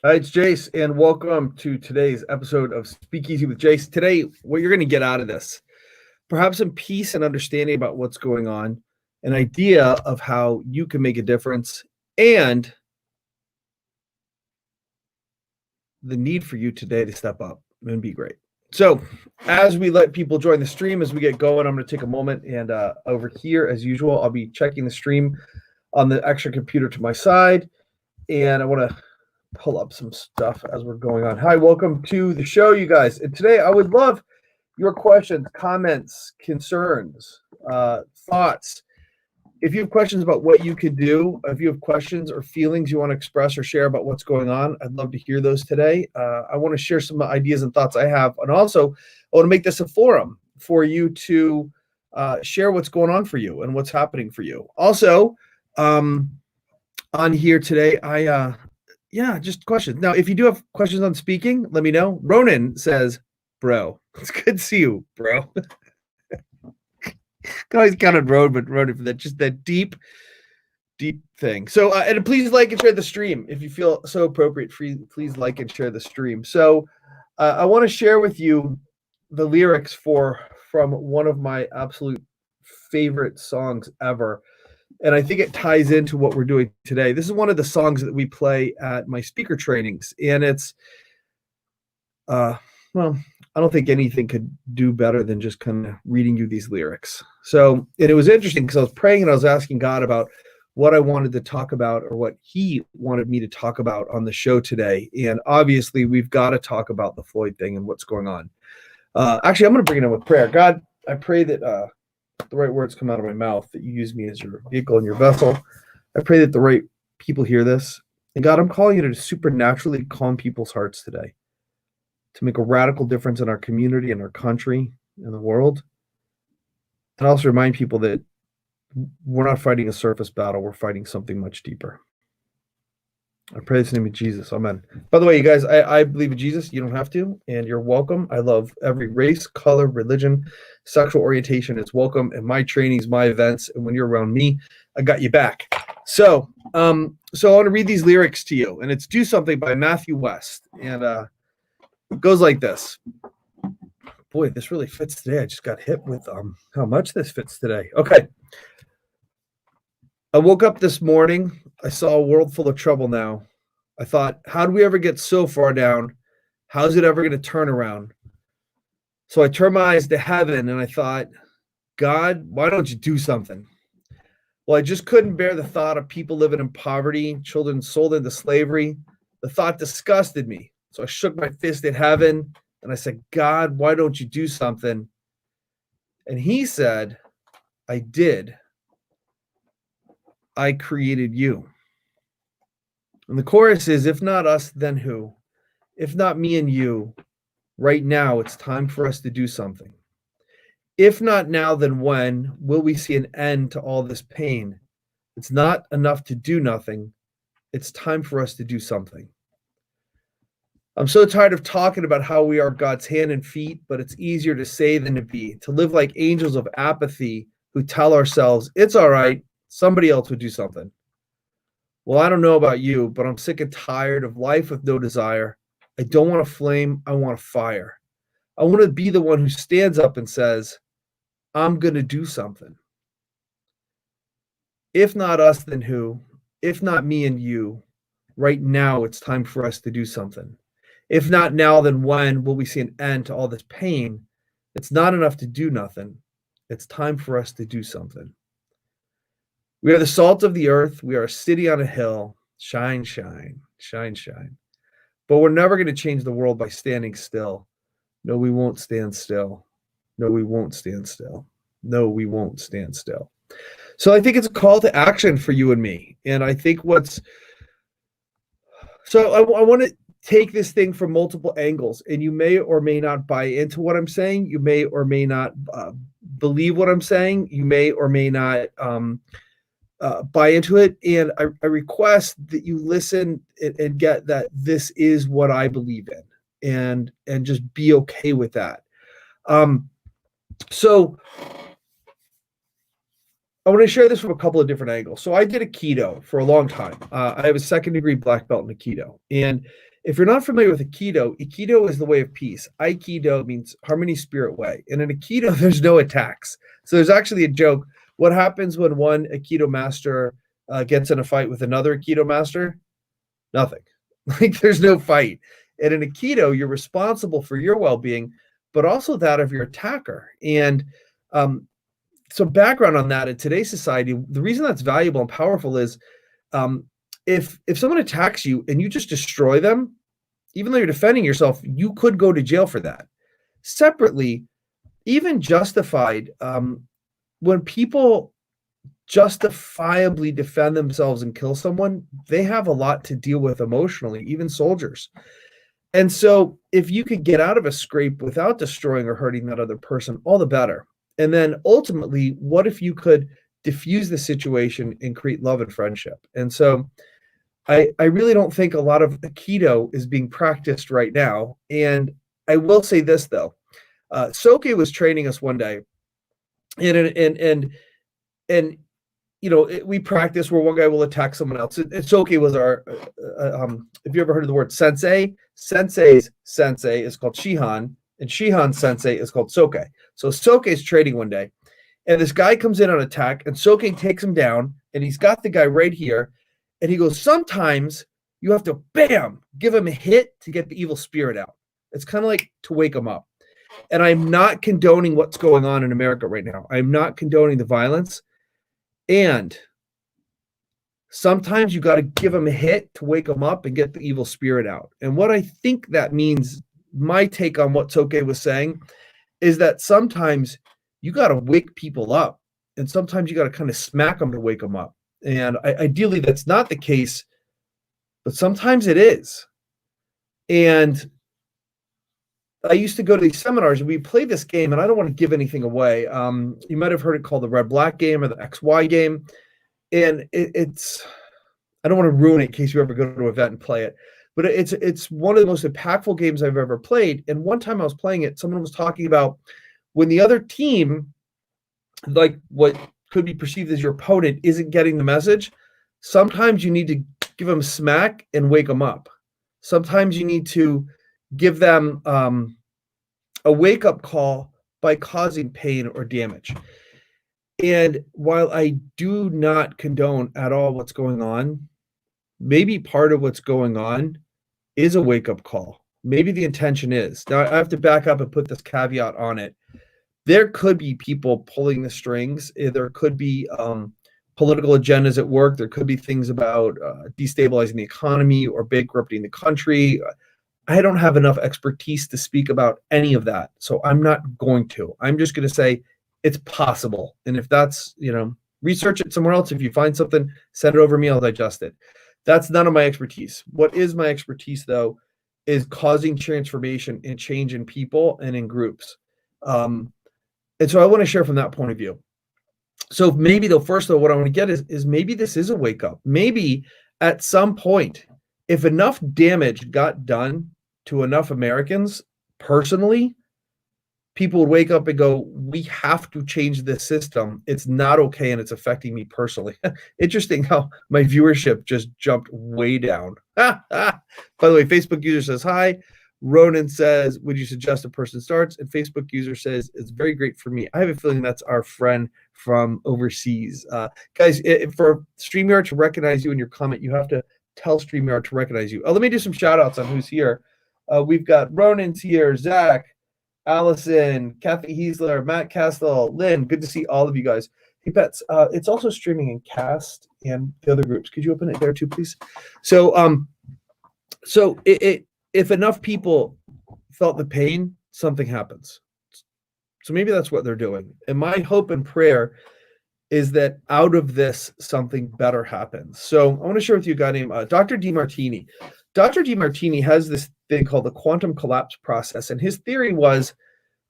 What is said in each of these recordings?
Hi, it's Jase, and welcome to today's episode of Speakeasy with Jase. Today, what you're going to get out of this, perhaps some peace and understanding about what's going on, an idea of how you can make a difference, and the need for you today to step up and be great. So, as we let people join the stream, as we get going, I'm going to take a moment and over here, as usual, I'll be checking the stream on the extra computer to my side, and I want to pull up some stuff as we're going on. Hi, welcome to the show, you guys. And today I would love your questions, comments, concerns, thoughts. If you have questions about what you could do, if you have questions or feelings you want to express or share about what's going on, I'd love to hear those today. I want to share some ideas and thoughts I have. And also, I want to make this a forum for you to share what's going on for you and what's happening for you. Also, on here today, just questions. Now, if you do have questions on speaking, let me know. Ronan says, bro, it's good to see you, bro. Can always count on Ronan for that, just that deep thing. So, and please like and share the stream if you feel so appropriate. Please like and share the stream. So, I want to share with you the lyrics from one of my absolute favorite songs ever. And I think it ties into what we're doing today. This is one of the songs that we play at my speaker trainings, and it's, well, I don't think anything could do better than just kind of reading you these lyrics. So, and it was interesting because I was praying and I was asking God about what I wanted to talk about or what He wanted me to talk about on the show today. And obviously, we've got to talk about the Floyd thing and what's going on. Actually, I'm going to bring it in with prayer. God, I pray that the right words come out of my mouth, that you use me as your vehicle and your vessel. I pray that the right people hear this. And God, I'm calling you to supernaturally calm people's hearts today, to make a radical difference in our community, in our country, in the world. And also remind people that we're not fighting a surface battle, we're fighting something much deeper. I pray this in the name of Jesus. Amen. By the way, you guys, I believe in Jesus. You don't have to, and you're welcome. I love every race, color, religion, sexual orientation. It's welcome in my trainings, my events, and when you're around me, I got you back. So I want to read these lyrics to you, and it's "Do Something" by Matthew West, and it goes like this. Boy, this really fits today. I just got hit with how much this fits today. Okay. I woke up this morning. I saw a world full of trouble now. I thought, how do we ever get so far down? How's it ever going to turn around? So I turned my eyes to heaven and I thought, God, why don't you do something? Well, I just couldn't bear the thought of people living in poverty, children sold into slavery. The thought disgusted me. So I shook my fist at heaven and I said, God, why don't you do something? And He said, I did. I created you. And the chorus is, if not us, then who? If not me and you, right now it's time for us to do something. If not now, then when will we see an end to all this pain? It's not enough to do nothing. It's time for us to do something. I'm so tired of talking about how we are God's hand and feet, but it's easier to say than to be, to live like angels of apathy who tell ourselves, it's all right, somebody else would do something. Well, I don't know about you, but I'm sick and tired of life with no desire. I don't want a flame, I want a fire. I want to be the one who stands up and says, I'm going to do something. If not us, then who? If not me and you, right now it's time for us to do something. If not now, then when will we see an end to all this pain? It's not enough to do nothing. It's time for us to do something. We are the salt of the earth. We are a city on a hill. Shine, shine, shine, shine. But we're never going to change the world by standing still. No, we won't stand still. No, we won't stand still. No, we won't stand still. So I think it's a call to action for you and me. And I think I want to take this thing from multiple angles. And you may or may not buy into what I'm saying. You may or may not believe what I'm saying. You may or may not buy into it. And I request that you listen and get that this is what I believe in, and just be okay with that. So I want to share this from a couple of different angles. So I did Aikido for a long time. I have a 2nd-degree black belt in Aikido. And if you're not familiar with Aikido is the way of peace. Aikido means harmony, spirit, way. And in Aikido, there's no attacks. So there's actually a joke. What happens when one Aikido master gets in a fight with another Aikido master? Nothing. Like there's no fight. And in Aikido, you're responsible for your well-being, but also that of your attacker. And some background on that in today's society, the reason that's valuable and powerful is if someone attacks you and you just destroy them, even though you're defending yourself, you could go to jail for that. Separately, even justified, when people justifiably defend themselves and kill someone, they have a lot to deal with emotionally, even soldiers. And so if you could get out of a scrape without destroying or hurting that other person, all the better. And then ultimately, what if you could diffuse the situation and create love and friendship? And so I really don't think a lot of Aikido is being practiced right now. And I will say this, though. Soke was training us one day, and we practice where one guy will attack someone else. And Soke was our, if you ever heard of the word sensei, sensei's sensei is called Shihan, and Shihan's sensei is called Soke. So Soke is training one day, and this guy comes in on attack, and Soke takes him down, and he's got the guy right here, and he goes, sometimes you have to, bam, give him a hit to get the evil spirit out. It's kind of like to wake him up. And I'm not condoning what's going on in America right now. I'm not condoning the violence. And sometimes you got to give them a hit to wake them up and get the evil spirit out. And what I think that means, my take on what Soke was saying, is that sometimes you got to wake people up, and sometimes you got to kind of smack them to wake them up. And ideally, that's not the case, but sometimes it is. And I used to go to these seminars, and we play this game, and I don't want to give anything away. You might have heard it called the red-black game or the XY game. And it's I don't want to ruin it in case you ever go to an event and play it, but it's one of the most impactful games I've ever played. And one time I was playing it, someone was talking about when the other team, like what could be perceived as your opponent, isn't getting the message, sometimes you need to give them a smack and wake them up. Sometimes you need to give them a wake-up call by causing pain or damage. And while I do not condone at all what's going on, maybe part of what's going on is a wake-up call. Maybe the intention is. Now, I have to back up and put this caveat on it. There could be people pulling the strings. There could be political agendas at work. There could be things about destabilizing the economy or bankrupting the country. I don't have enough expertise to speak about any of that, so I'm not going to. I'm just going to say it's possible. And if that's, research it somewhere else. If you find something, send it over to me. I'll digest it. That's none of my expertise. What is my expertise, though, is causing transformation and change in people and in groups. And so I want to share from that point of view. So maybe, though, first, though, what I want to get is maybe this is a wake up. Maybe at some point, if enough damage got done to enough Americans personally, people would wake up and go, we have to change this system. It's not okay, and it's affecting me personally. Interesting how my viewership just jumped way down. By the way, Facebook user says, hi. Ronan says, would you suggest a person starts? And Facebook user says, it's very great for me. I have a feeling that's our friend from overseas. Guys, for StreamYard to recognize you in your comment, you have to tell StreamYard to recognize you. Let me do some shout outs on who's here. We've got Ronan's here, Zach, Allison, Kathy Heisler, Matt Castle, Lynn. Good to see all of you guys. Hey, Pets, it's also streaming in Cast and the other groups. Could you open it there too, please? So if enough people felt the pain, something happens. So maybe that's what they're doing. And my hope and prayer is that out of this, something better happens. So I want to share with you a guy named Dr. DeMartini. Dr. DeMartini has this thing called the quantum collapse process. And his theory was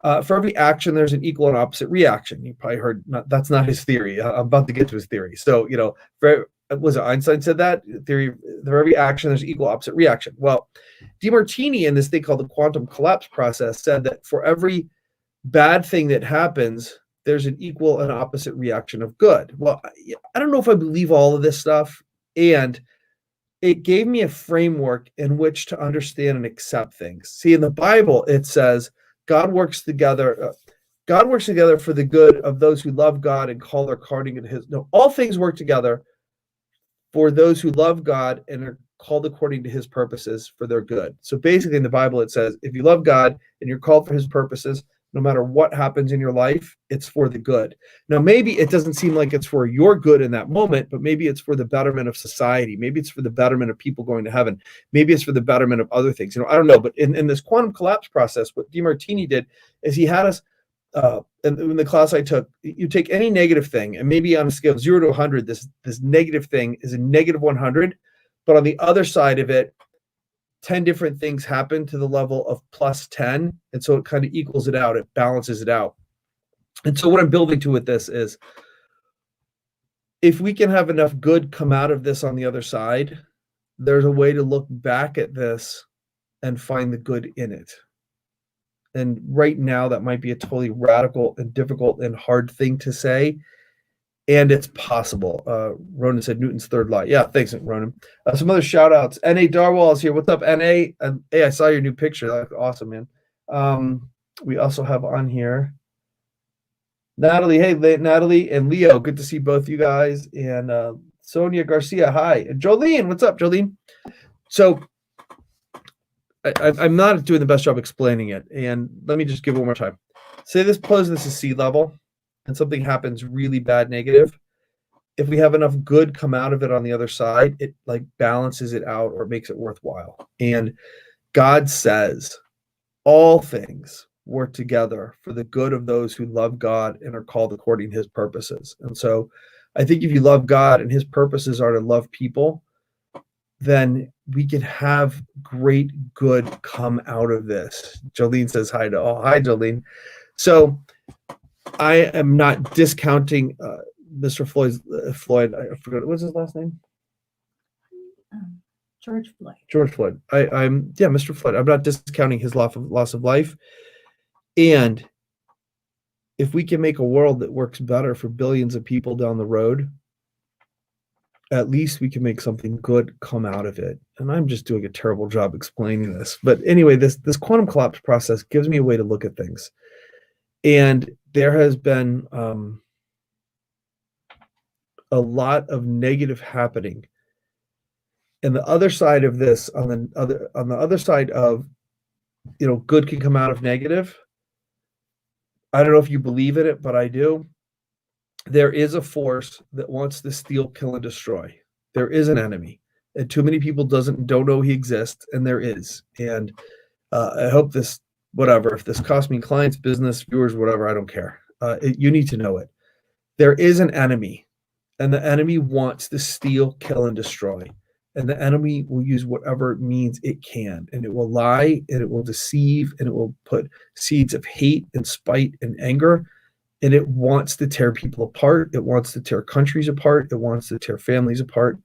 for every action, there's an equal and opposite reaction. You probably heard, that's not his theory. I'm about to get to his theory. So, was it Einstein said that? Theory, for every action, there's an equal opposite reaction. Well, DeMartini in this thing called the quantum collapse process said that for every bad thing that happens, there's an equal and opposite reaction of good. Well, I don't know if I believe all of this stuff, and it gave me a framework in which to understand and accept things. See, in the Bible, it says God works together. God works together for the good of those who love God and call their according to His. No, all things work together for those who love God and are called according to His purposes for their good. So basically, in the Bible, it says if you love God and you're called for His purposes, no matter what happens in your life, it's for the good. Now, maybe it doesn't seem like it's for your good in that moment, but maybe it's for the betterment of society. Maybe it's for the betterment of people going to heaven. Maybe it's for the betterment of other things. I don't know. But in this quantum collapse process, what DeMartini did is he had us, in the class I took, you take any negative thing, and maybe on a scale of 0 to 100, this negative thing is a negative 100. But on the other side of it, 10 different things happen to the level of plus 10. And so it kind of equals it out. It balances it out. And so what I'm building to with this is if we can have enough good come out of this on the other side, there's a way to look back at this and find the good in it. And right now, that might be a totally radical and difficult and hard thing to say. And it's possible. Ronan said Newton's third law. Yeah, thanks, Ronan. Some other shout outs. N.A. Darwall is here. What's up, N.A.? Hey, I saw your new picture. That looks awesome, man. We also have on here Natalie. Hey, Natalie and Leo. Good to see both you guys. And Sonia Garcia. Hi. And Jolene. What's up, Jolene? So I'm not doing the best job explaining it. And let me just give it one more time. Say this is sea level, and something happens really bad, negative. If we have enough good come out of it on the other side, it like balances it out or makes it worthwhile. And God says all things work together for the good of those who love God and are called according to His purposes. And so I think if you love God and His purposes are to love people, then we can have great good come out of this. Jolene says hi to all. Hi, Jolene. So I am not discounting Mr. Floyd. I forgot, what's his last name? George Floyd. George Floyd. Mr. Floyd. I'm not discounting his loss of life. And if we can make a world that works better for billions of people down the road, at least we can make something good come out of it. And I'm just doing a terrible job explaining this. But anyway, this quantum collapse process gives me a way to look at things. And there has been a lot of negative happening. And the other side of this, on the other side of, good can come out of negative. I don't know if you believe in it, but I do. There is a force that wants to steal, kill, and destroy. There is an enemy, and too many people don't know he exists, and there is. And I hope this, whatever, if this costs me clients, business, viewers, whatever, I don't care. You need to know it. There is an enemy, and the enemy wants to steal, kill, and destroy. And the enemy will use whatever means it can, and it will lie, and it will deceive, and it will put seeds of hate and spite and anger. And it wants to tear people apart. It wants to tear countries apart. It wants to tear families apart.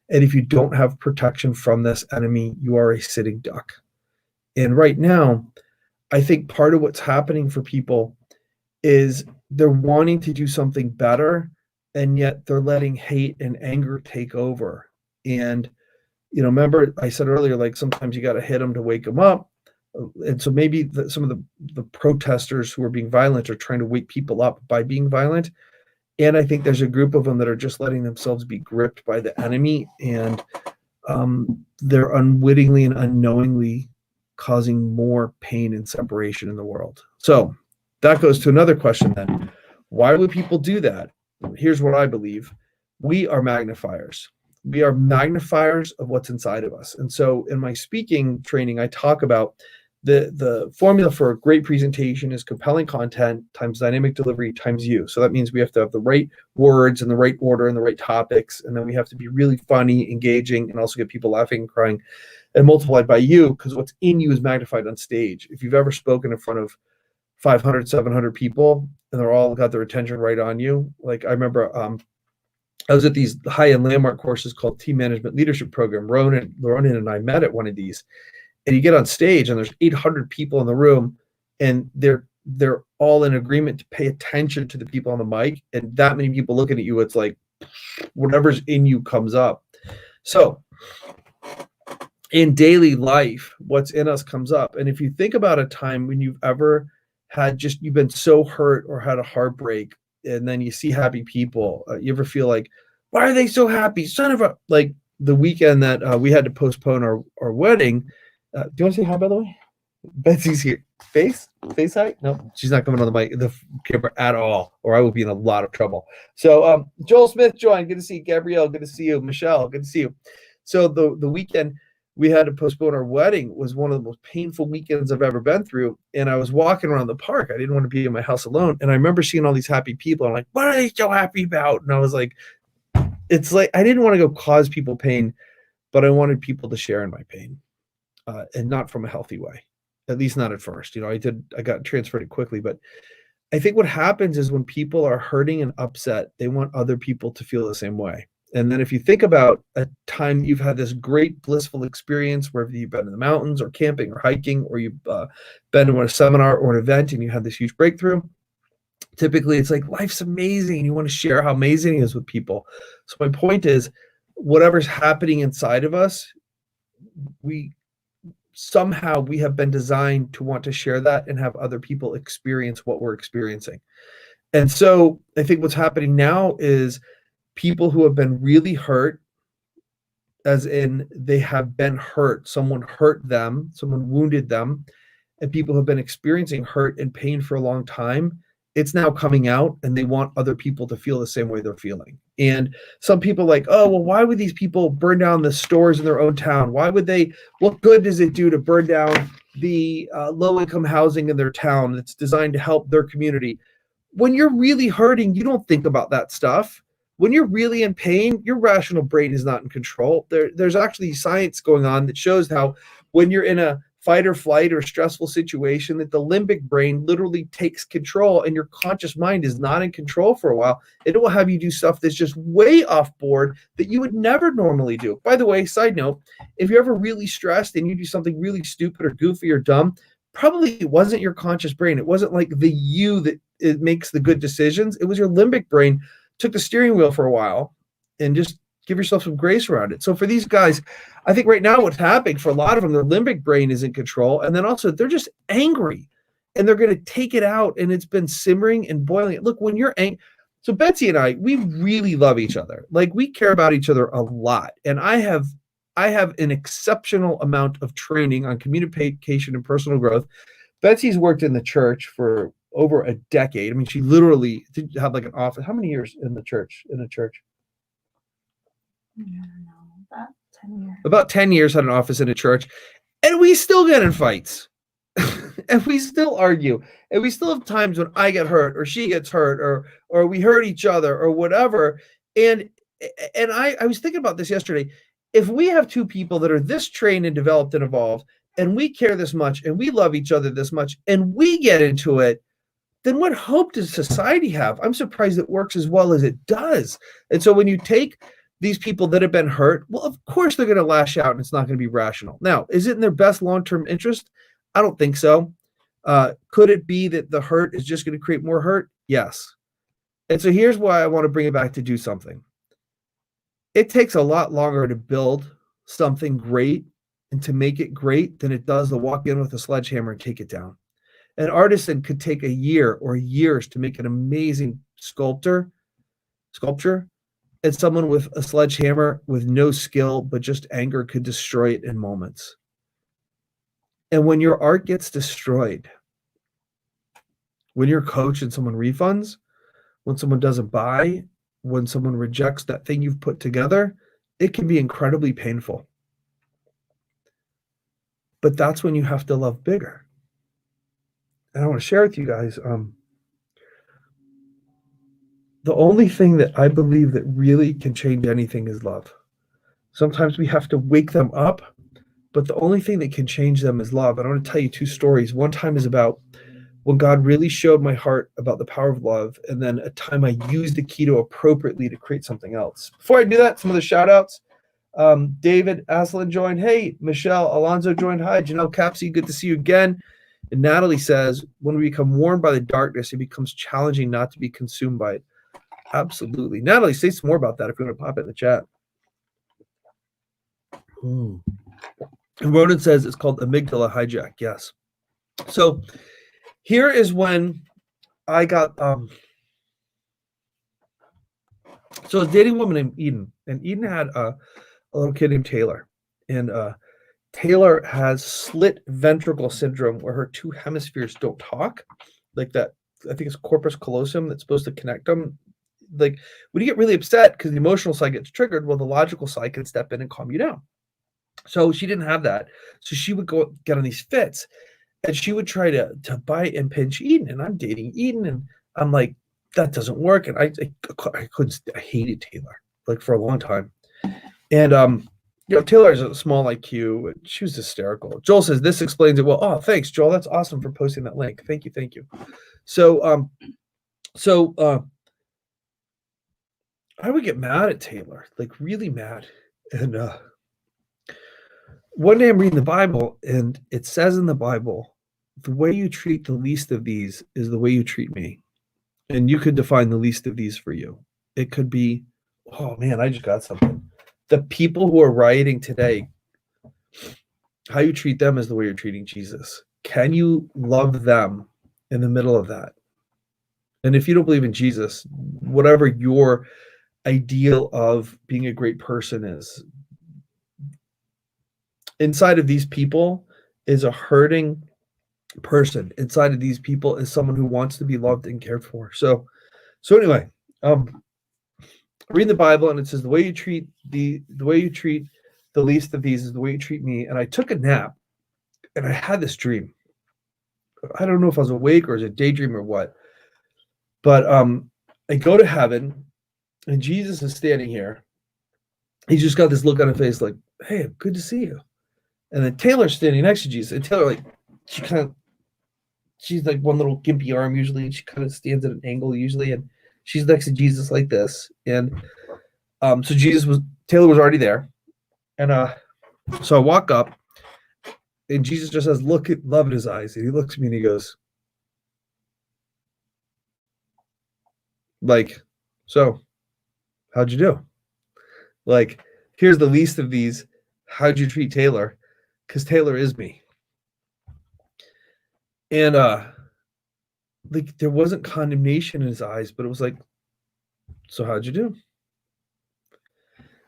And if you don't have protection from this enemy, you are a sitting duck. And right now, I think part of what's happening for people is they're wanting to do something better, and yet they're letting hate and anger take over. And, remember I said earlier, like sometimes you got to hit them to wake them up. And so maybe some of the protesters who are being violent are trying to wake people up by being violent. And I think there's a group of them that are just letting themselves be gripped by the enemy, and they're unwittingly and unknowingly causing more pain and separation in the world. So that goes to another question then. Why would people do that? Here's what I believe. We are magnifiers. We are magnifiers of what's inside of us. And so in my speaking training, I talk about the formula for a great presentation is compelling content times dynamic delivery times you. So that means we have to have the right words and the right order and the right topics. And then we have to be really funny, engaging, and also get people laughing and crying, and multiplied by you, because what's in you is magnified on stage. If you've ever spoken in front of 500, 700 people and they're all got their attention right on you. Like I remember I was at these high-end landmark courses called Team Management Leadership Program. Ronan and I met at one of these. And you get on stage and there's 800 people in the room, and they're they're all in agreement to pay attention to the people on the mic, and that many people looking at you, it's like whatever's in you comes up. So in daily life, what's in us comes up. And if you think about a time when you've ever had you've been so hurt or had a heartbreak, and then you see happy people, you ever feel like, why are they so happy? Son of a, like the weekend that we had to postpone our wedding. Do you want to say hi, by the way? Betsy's here. Face height? No, she's not coming on the camera at all, or I will be in a lot of trouble. So Joel Smith joined. Good to see you. Gabrielle, good to see you. Michelle, good to see you. So the weekend we had to postpone our wedding was one of the most painful weekends I've ever been through. And I was walking around the park. I didn't want to be in my house alone. And I remember seeing all these happy people. I'm like, what are they so happy about? And I was like, it's like, I didn't want to go cause people pain, but I wanted people to share in my pain, and not from a healthy way, at least not at first. I got transferred it quickly, but I think what happens is when people are hurting and upset, they want other people to feel the same way. And then if you think about a time you've had this great blissful experience, wherever you've been in the mountains or camping or hiking, or you've been to a seminar or an event and you had this huge breakthrough, typically it's like life's amazing and you want to share how amazing it is with people. So my point is, whatever's happening inside of us, we have been designed to want to share that and have other people experience what we're experiencing. And so I think what's happening now is people who have been really hurt, as in they have been hurt, someone hurt them, someone wounded them, and people who have been experiencing hurt and pain for a long time, it's now coming out and they want other people to feel the same way they're feeling. And some people like, oh, well, why would these people burn down the stores in their own town? What good does it do to burn down the low-income housing in their town that's designed to help their community? When you're really hurting, you don't think about that stuff. When you're really in pain, your rational brain is not in control. There's actually science going on that shows how when you're in a fight or flight or stressful situation, that the limbic brain literally takes control and your conscious mind is not in control for a while. It will have you do stuff that's just way off board that you would never normally do. By the way, side note, if you're ever really stressed and you do something really stupid or goofy or dumb, probably it wasn't your conscious brain. It wasn't like the you that it makes the good decisions. It was your limbic brain took the steering wheel for a while, and just give yourself some grace around it. So for these guys, I think right now what's happening for a lot of them, their limbic brain is in control. And then also they're just angry and they're going to take it out, and it's been simmering and boiling. Look, when you're angry, so Betsy and I, we really love each other. Like, we care about each other a lot. And I have an exceptional amount of training on communication and personal growth. Betsy's worked in the church for over a decade. I mean, she literally had like an office. How many years in the church? I don't know, about 10 years. About 10 years had an office in a church, and we still get in fights, and we still argue, and we still have times when I get hurt or she gets hurt or we hurt each other or whatever. And I was thinking about this yesterday. If we have two people that are this trained and developed and evolved, and we care this much and we love each other this much, and we get into it, then what hope does society have? I'm surprised it works as well as it does. And so when you take these people that have been hurt, well, of course they're going to lash out and it's not going to be rational. Now, is it in their best long-term interest? I don't think so. Could it be that the hurt is just going to create more hurt? Yes. And so here's why I want to bring it back to do something. It takes a lot longer to build something great and to make it great than it does to walk in with a sledgehammer and take it down. An artisan could take a year or years to make an amazing sculpture, and someone with a sledgehammer with no skill but just anger could destroy it in moments. And when your art gets destroyed, when you're coached and someone refunds, when someone doesn't buy, when someone rejects that thing you've put together, it can be incredibly painful. But that's when you have to love bigger. And I want to share with you guys, the only thing that I believe that really can change anything is love. Sometimes we have to wake them up, but the only thing that can change them is love. And I want to tell you two stories. One time is about when God really showed my heart about the power of love, and then a time I used the keto appropriately to create something else. Before I do that, some of the shout outs. David Aslan joined. Hey, Michelle Alonso joined. Hi, Janelle Capsey. Good to see you again. And Natalie says, when we become warmed by the darkness, it becomes challenging not to be consumed by it. Absolutely. Natalie, say some more about that if you want to pop it in the chat. And Ronan says it's called amygdala hijack. Yes. So here is when I got so I was dating a woman named Eden, and Eden had a little kid named Taylor. And Taylor has slit ventricle syndrome, where her two hemispheres don't talk, like that. I think it's corpus callosum that's supposed to connect them. Like when you get really upset because the emotional side gets triggered, well, the logical side can step in and calm you down. So she didn't have that. So she would go get on these fits, and she would try to bite and pinch Eden. And I'm dating Eden, and I'm like, that doesn't work. And I couldn't. I hated Taylor like for a long time. And Taylor has a small IQ. She was hysterical. Joel says this explains it well. Oh, thanks, Joel. That's awesome for posting that link. Thank you. So I would get mad at Taylor, like really mad. And one day I'm reading the Bible, and it says in the Bible, the way you treat the least of these is the way you treat me. And you could define the least of these for you. It could be, oh man, I just got something. The people who are rioting today, how you treat them is the way you're treating Jesus. Can you love them in the middle of that? And if you don't believe in Jesus, whatever your ideal of being a great person is, inside of these people is a hurting person. Inside of these people is someone who wants to be loved and cared for. So anyway, reading the Bible, and it says the way you treat the least of these is the way you treat me. And I took a nap, and I had this dream. I don't know if I was awake or was a daydream or what, but I go to heaven, and Jesus is standing here. He's just got this look on his face like, hey, good to see you. And then Taylor's standing next to Jesus, and Taylor, like, she's like one little gimpy arm usually, and she kind of stands at an angle usually, and she's next to Jesus like this. And so Taylor was already there. And so I walk up, and Jesus just has love in his eyes. And he looks at me and he goes, like, so how'd you do? Like, here's the least of these. How'd you treat Taylor? Because Taylor is me. And like there wasn't condemnation in his eyes, but it was like, so how'd you do?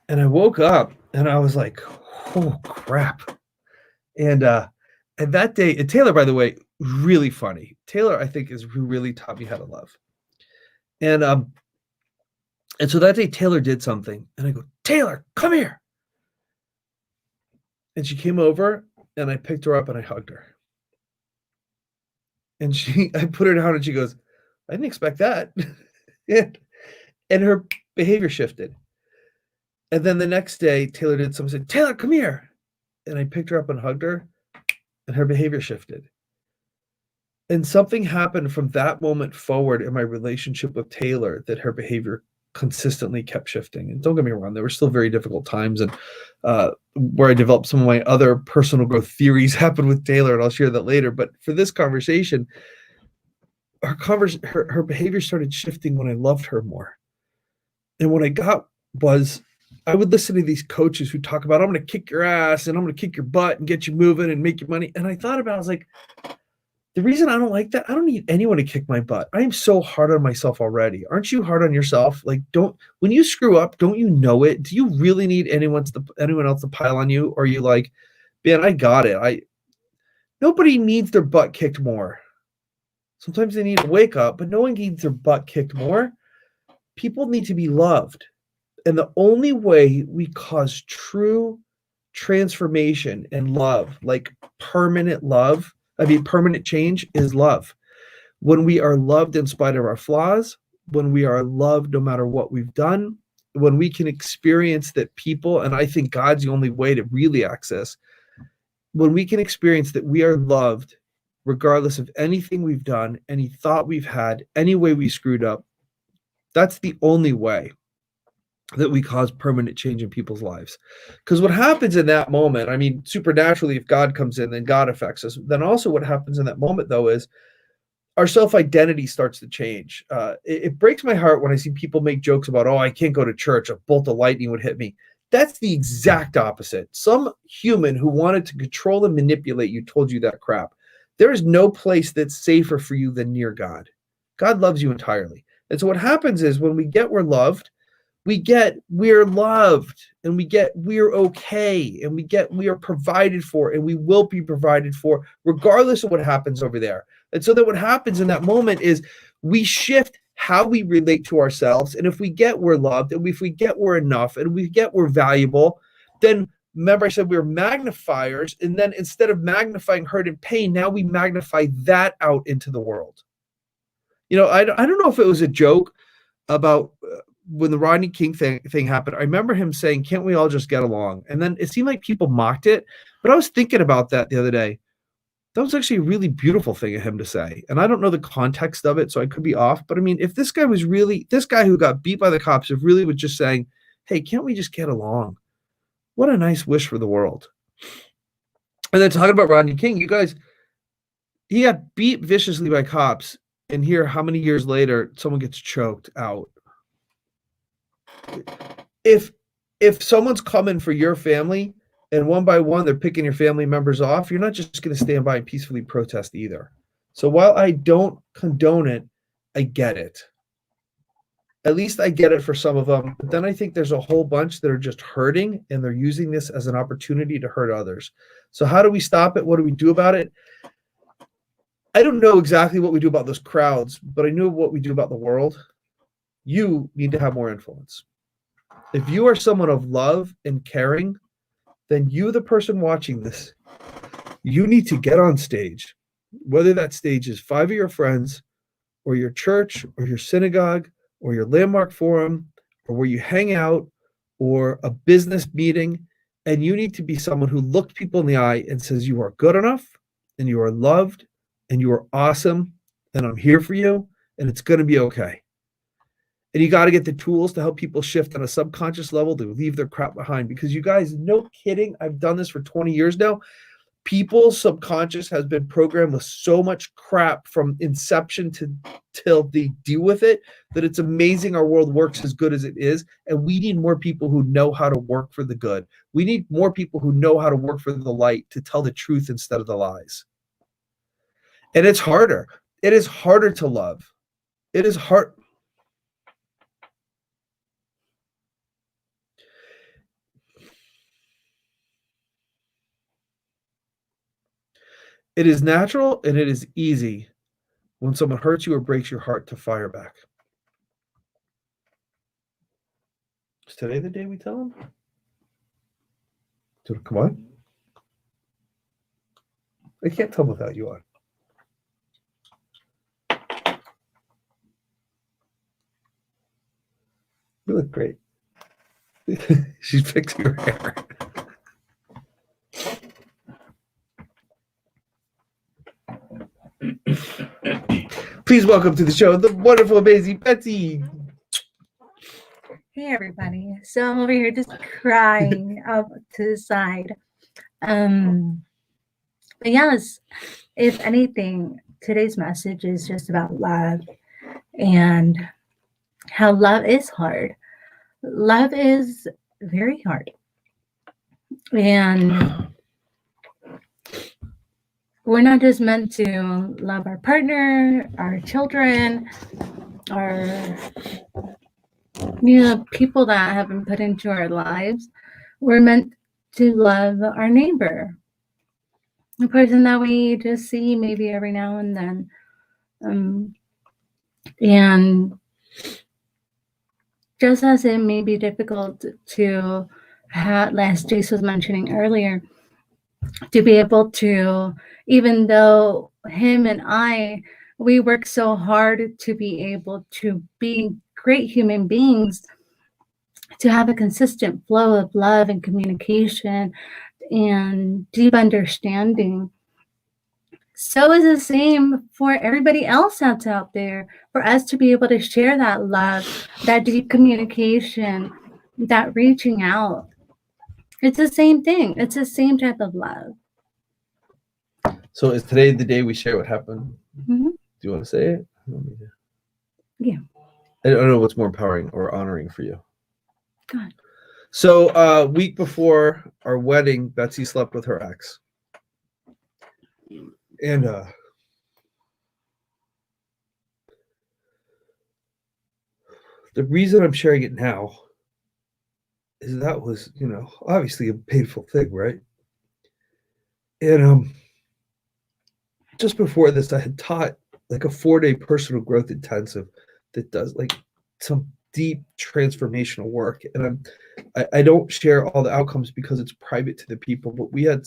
And I woke up and I was like, oh crap. And that day, and Taylor, by the way, really funny. Taylor, I think, is who really taught me how to love. And so that day Taylor did something, and I go, Taylor, come here. And she came over, and I picked her up and I hugged her. And I put her down, and she goes, I didn't expect that. and her behavior shifted. And then the next day, Taylor did something, said, Taylor, come here. And I picked her up and hugged her, and her behavior shifted. And something happened from that moment forward in my relationship with Taylor that her behavior consistently kept shifting. And don't get me wrong, there were still very difficult times, and where I developed some of my other personal growth theories happened with Taylor, and I'll share that later. But for this conversation, her behavior started shifting when I loved her more. And what I got was, I would listen to these coaches who talk about, I'm going to kick your ass and I'm going to kick your butt and get you moving and make you money. And I thought about it, I was like, the reason I don't like that, I don't need anyone to kick my butt. I am so hard on myself already. Aren't you hard on yourself? Like, when you screw up, don't you know it? Do you really need anyone else to pile on you? Or are you like, man, I got it. Nobody needs their butt kicked more. Sometimes they need to wake up, but no one needs their butt kicked more. People need to be loved. And the only way we cause true transformation and love, like permanent change, is love. When we are loved in spite of our flaws, when we are loved no matter what we've done, when we can experience that people, and I think God's the only way to really access, when we can experience that we are loved regardless of anything we've done, any thought we've had, any way we screwed up, that's the only way. that we cause permanent change in people's lives. Because what happens in that moment, I mean, supernaturally, if God comes in, then God affects us. Then also what happens in that moment, though, is our self-identity starts to change. It breaks my heart when I see people make jokes about, oh, I can't go to church, a bolt of lightning would hit me. That's the exact opposite. Some human who wanted to control and manipulate you told you that crap. There is no place that's safer for you than near God. God loves you entirely. And so what happens is when we get we're loved, we're loved, and we're okay, and we are provided for, and we will be provided for regardless of what happens over there. And so that what happens in that moment is we shift how we relate to ourselves. And if we get we're loved, and if we get we're enough, and we get we're valuable, then remember I said we're magnifiers. And then instead of magnifying hurt and pain, now we magnify that out into the world. I don't know if it was a joke about when the Rodney King thing happened. I remember him saying, can't we all just get along? And then it seemed like people mocked it. But I was thinking about that the other day. That was actually a really beautiful thing of him to say. And I don't know the context of it, so I could be off. But I mean, if this guy who got beat by the cops, if really was just saying, hey, can't we just get along? What a nice wish for the world. And then talking about Rodney King, you guys, he got beat viciously by cops. And here, how many years later, someone gets choked out. If someone's coming for your family and one by one they're picking your family members off, you're not just going to stand by and peacefully protest either. So while I don't condone it, I get it. At least I get it for some of them. But then I think there's a whole bunch that are just hurting, and they're using this as an opportunity to hurt others. So how do we stop it? What do we do about it? I don't know exactly what we do about those crowds, but I know what we do about the world. You need to have more influence. If you are someone of love and caring, then you, the person watching this, you need to get on stage, whether that stage is 5 of your friends or your church or your synagogue or your landmark forum or where you hang out or a business meeting, and you need to be someone who looks people in the eye and says, you are good enough and you are loved and you are awesome and I'm here for you and it's going to be okay. And you got to get the tools to help people shift on a subconscious level to leave their crap behind. Because you guys, no kidding, I've done this for 20 years now. People's subconscious has been programmed with so much crap from inception till they deal with it that it's amazing our world works as good as it is. And we need more people who know how to work for the good. We need more people who know how to work for the light, to tell the truth instead of the lies. And it's harder. It is harder to love. It is hard. It is natural and it is easy when someone hurts you or breaks your heart to fire back. Is today the day we tell them? Come on. I can't tell without you on. You look great. She's fixing her hair. Please welcome to the show the wonderful, amazing Betsy. Hey everybody. So I'm over here just crying up to the side. But yes, if anything, today's message is just about love and how love is hard. Love is very hard. And we're not just meant to love our partner, our children, our people that have been put into our lives. We're meant to love our neighbor, the person that we just see maybe every now and then. And just as it may be difficult to have, as Jase was mentioning earlier, to be able to, even though him and I, we work so hard to be able to be great human beings, to have a consistent flow of love and communication and deep understanding. So is the same for everybody else that's out there, for us to be able to share that love, that deep communication, that reaching out, it's the same thing. It's the same type of love. So is today the day we share what happened? Mhm. Do you want to say it? Yeah. I don't know what's more empowering or honoring for you. God. So a week before our wedding, Betsy slept with her ex. And the reason I'm sharing it now is that was, obviously a painful thing, right? And just before this, I had taught like a 4-day personal growth intensive that does like some deep transformational work. And I don't share all the outcomes because it's private to the people, but we had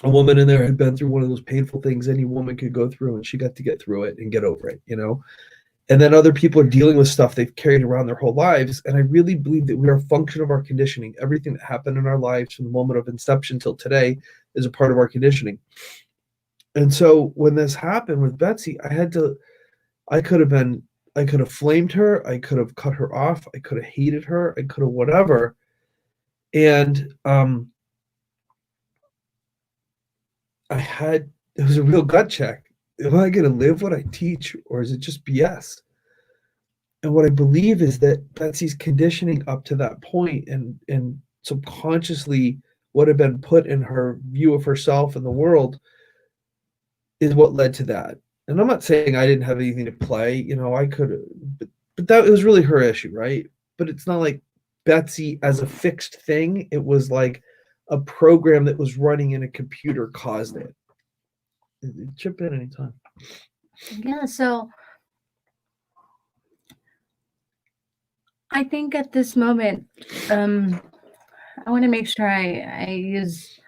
a woman in there who had been through one of those painful things any woman could go through, and she got to get through it and get over it, And then other people are dealing with stuff they've carried around their whole lives. And I really believe that we are a function of our conditioning. Everything that happened in our lives from the moment of inception till today is a part of our conditioning. And so when this happened with Betsy, I could have flamed her. I could have cut her off. I could have hated her. I could have whatever. And it was a real gut check. Am I going to live what I teach, or is it just BS? And what I believe is that Betsy's conditioning up to that point and subconsciously what had been put in her view of herself and the world is what led to that. And I'm not saying I didn't have anything to play, I could have, but that was really her issue, right? But it's not like Betsy as a fixed thing. It was like a program that was running in a computer caused it. Chip in anytime. Yeah, so I think at this moment, I want to make sure I use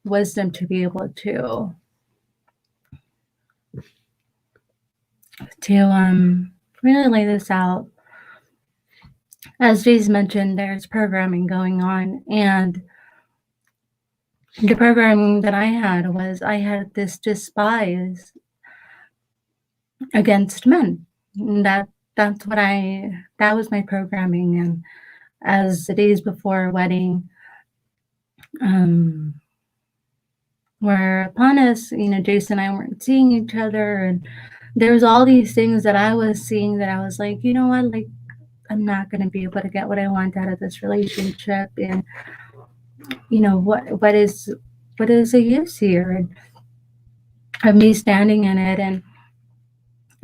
wisdom to be able to really lay this out. As Jase mentioned, there's programming going on, and the programming that I had was I had this despise against men. And that was my programming. And as the days before our wedding were upon us, Jase and I weren't seeing each other, and there was all these things that I was seeing that I was like, you know what, like I'm not going to be able to get what I want out of this relationship, and what is the use here, and of me standing in it, and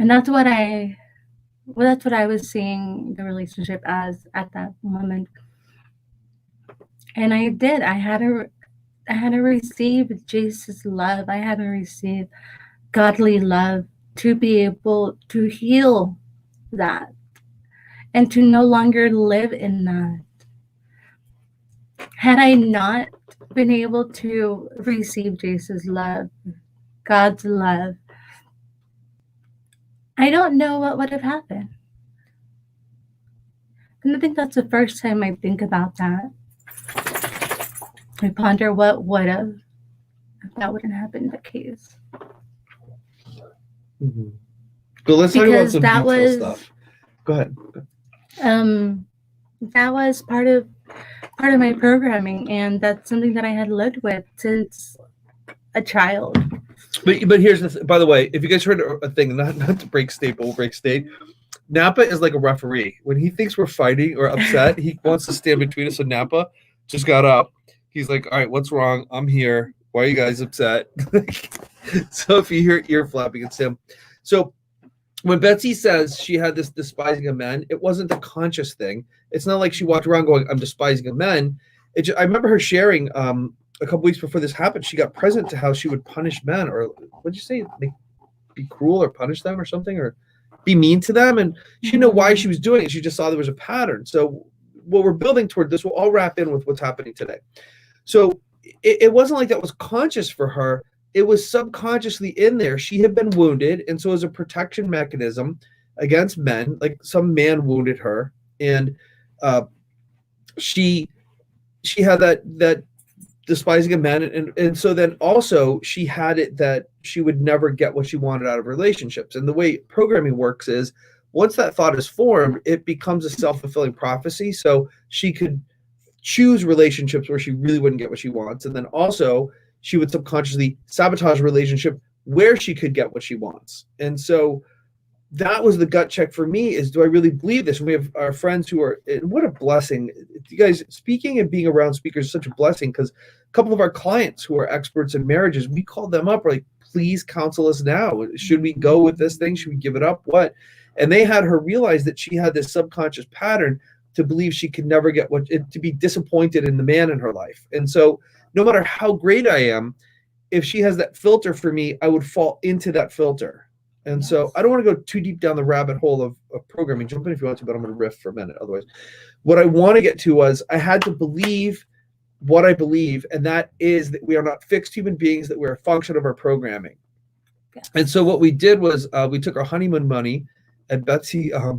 that's what I was seeing the relationship as at that moment. And I had to receive Jesus' love. I had to receive godly love to be able to heal that and to no longer live in that. Had I not been able to receive Jesus' love, God's love, I don't know what would have happened. And I think that's the first time I think about that. I ponder what would have if that wouldn't have been the case. Mm-hmm. But let's talk about some detail stuff. Go ahead. That was part of my programming, and that's something that I had lived with since a child. But here's the by the way, if you guys heard a thing, not to break state, but we'll break state. Napa is like a referee. When he thinks we're fighting or upset, he wants to stand between us. So Napa just got up. He's like, all right, what's wrong? I'm here. Why are you guys upset? So if you hear ear flapping, it's him. So when Betsy says she had this despising of men, it wasn't a conscious thing. It's not like she walked around going, I'm despising of men. I remember her sharing a couple weeks before this happened, she got present to how she would punish men, or what'd you say? Like, be cruel or punish them or something, or be mean to them. And she didn't know why she was doing it. She just saw there was a pattern. So what we're building toward this will all wrap in with what's happening today. So it wasn't like that was conscious for her. It was subconsciously in there. She had been wounded. And so as a protection mechanism against men, like some man wounded her. And she had that despising of men. And so then also she had it that she would never get what she wanted out of relationships. And the way programming works is once that thought is formed, it becomes a self-fulfilling prophecy. So she could choose relationships where she really wouldn't get what she wants. And then also she would subconsciously sabotage a relationship where she could get what she wants. And so that was the gut check for me, is do I really believe this? And we have our friends who are, what a blessing. You guys, speaking and being around speakers is such a blessing, because a couple of our clients who are experts in marriages, we called them up, we're like, please counsel us now. Should we go with this thing? Should we give it up? What? And they had her realize that she had this subconscious pattern to believe she could never get to be disappointed in the man in her life. And so no matter how great I am, if she has that filter for me, I would fall into that filter. And so I don't want to go too deep down the rabbit hole of programming. Jump in if you want to, but I'm going to riff for a minute. Otherwise, what I want to get to was I had to believe what I believe, and that is that we are not fixed human beings, that we're a function of our programming. Yeah. And so what we did was we took our honeymoon money, and Betsy, I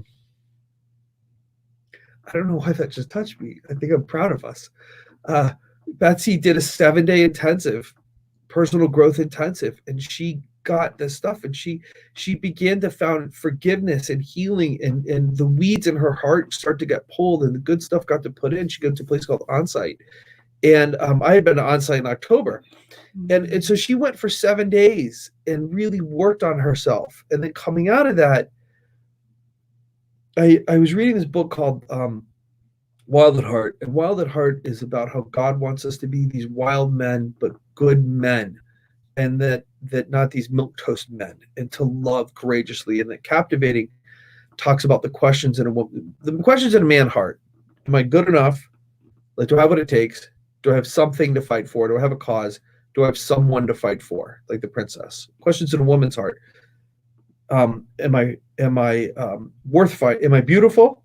don't know why that just touched me. I think I'm proud of us. Betsy did a 7-day intensive, personal growth intensive, and she got this stuff, and she began to found forgiveness and healing, and the weeds in her heart start to get pulled, and the good stuff got to put in. She goes to a place called Onsite, and I had been to Onsite in October, and so she went for 7 days and really worked on herself. And then coming out of that, I was reading this book called Wild at Heart, and Wild at Heart is about how God wants us to be these wild men, but good men, and that not these milquetoast men, and to love courageously. And that Captivating talks about the questions in a woman, the questions in a man's heart. Am I good enough? Like, do I have what it takes? Do I have something to fight for? Do I have a cause? Do I have someone to fight for? Like the princess. Questions in a woman's heart. Am I worth fighting? Am I beautiful?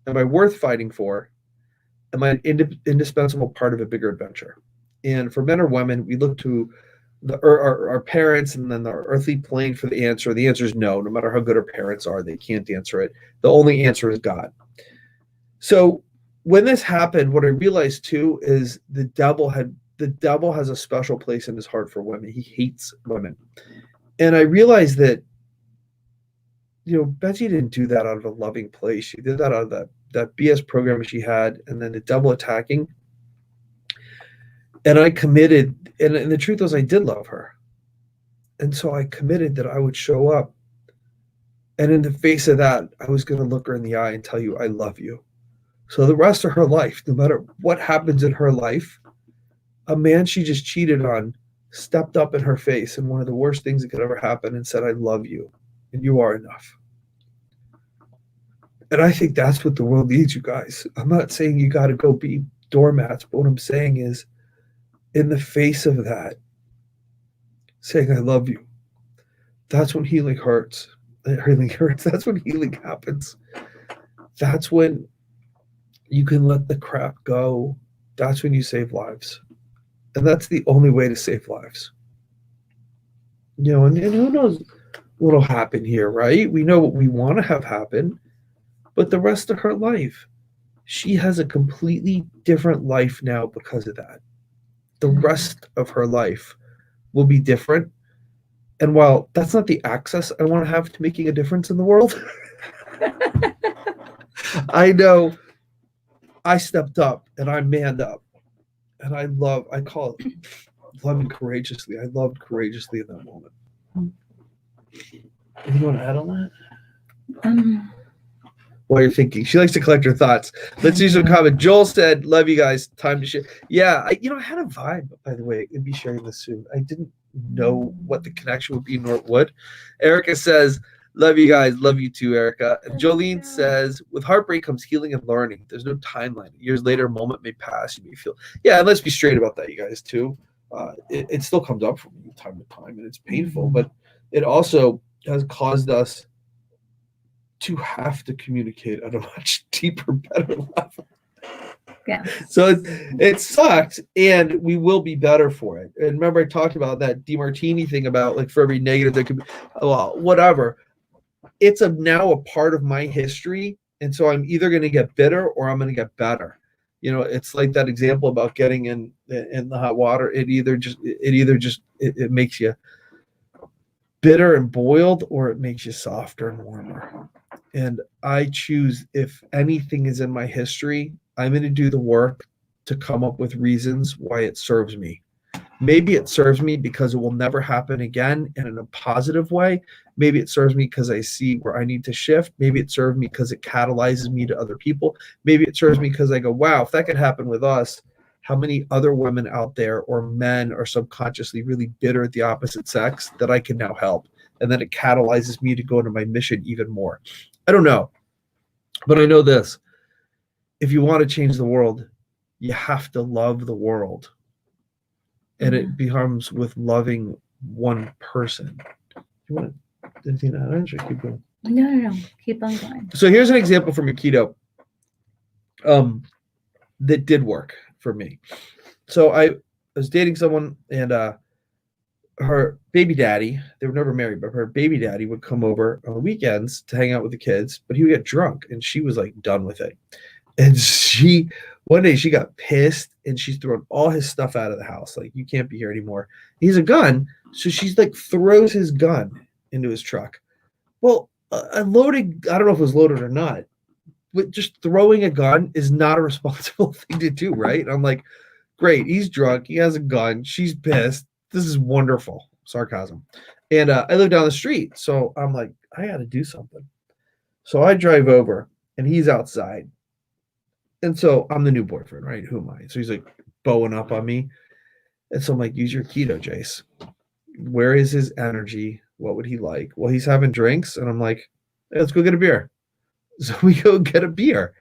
Am I worth fighting for? Am I an indispensable part of a bigger adventure? And for men or women, we look to our parents and then our earthly plane for the answer. The answer is no. No matter how good our parents are, they can't answer it. The only answer is God. So when this happened, what I realized too is the devil has a special place in his heart for women. He hates women. And I realized that, Betsy didn't do that out of a loving place. She did that out of that BS program she had, and then the devil attacking. And I committed, and the truth was I did love her. And so I committed that I would show up. And in the face of that, I was going to look her in the eye and tell you, I love you. So the rest of her life, no matter what happens in her life, a man she just cheated on stepped up in her face, and one of the worst things that could ever happen, and said, I love you, and you are enough. And I think that's what the world needs, you guys. I'm not saying you got to go be doormats, but what I'm saying is, in the face of that, saying I love you, that's when healing hurts. Healing hurts. That's when healing happens. That's when you can let the crap go. That's when you save lives. And that's the only way to save lives. And who knows what'll happen here, right? We know what we want to have happen, but the rest of her life, she has a completely different life now because of that. The rest of her life will be different. And while that's not the access I want to have to making a difference in the world, I know I stepped up and I manned up. And I call it loving courageously. I loved courageously in that moment. Anything you want to add on that? While you're thinking, she likes to collect her thoughts. Let's do some comment. Joel said, love you guys. Time to share. Yeah, I had a vibe, by the way. I'd be sharing this soon. I didn't know what the connection would be, nor it would. Erica says, love you guys. Love you too, Erica. And Jolene says, with heartbreak comes healing and learning. There's no timeline. Years later, a moment may pass. You may feel. Yeah, and let's be straight about that, you guys, too. It still comes up for me time to time, and it's painful, but it also has caused us to have to communicate at a much deeper, better level. Yeah. So it sucked, and we will be better for it. And remember, I talked about that DeMartini thing about like for every negative that could be, well, whatever. It's now a part of my history, and so I'm either going to get bitter or I'm going to get better. It's like that example about getting in the hot water. It makes you bitter and boiled, or it makes you softer and warmer. And I choose, if anything is in my history, I'm going to do the work to come up with reasons why it serves me. Maybe it serves me because it will never happen again and in a positive way. Maybe it serves me because I see where I need to shift. Maybe it serves me because it catalyzes me to other people. Maybe it serves me because I go, wow, if that could happen with us, how many other women out there or men are subconsciously really bitter at the opposite sex that I can now help? And then it catalyzes me to go into my mission even more. I don't know, but I know this. If you want to change the world, you have to love the world. And Yeah. it becomes with loving one person. You want anything to add? Should I keep going? No. Keep on going. So here's an example from a keto that did work for me. So I was dating someone, and her baby daddy, they were never married, but her baby daddy would come over on the weekends to hang out with the kids, but he would get drunk, and she was like done with it. And one day she got pissed, and she's throwing all his stuff out of the house. Like, you can't be here anymore. He's a gun. So she's like throws his gun into his truck. Well, I don't know if it was loaded or not, but just throwing a gun is not a responsible thing to do, right? And I'm like, great. He's drunk. He has a gun. She's pissed. This is wonderful. Sarcasm. And I live down the street. So I'm like, I got to do something. So I drive over, and he's outside. And so I'm the new boyfriend, right? Who am I? So he's like bowing up on me. And so I'm like, use your keto, Jase. Where is his energy? What would he like? Well, he's having drinks. And I'm like, hey, let's go get a beer. So we go get a beer.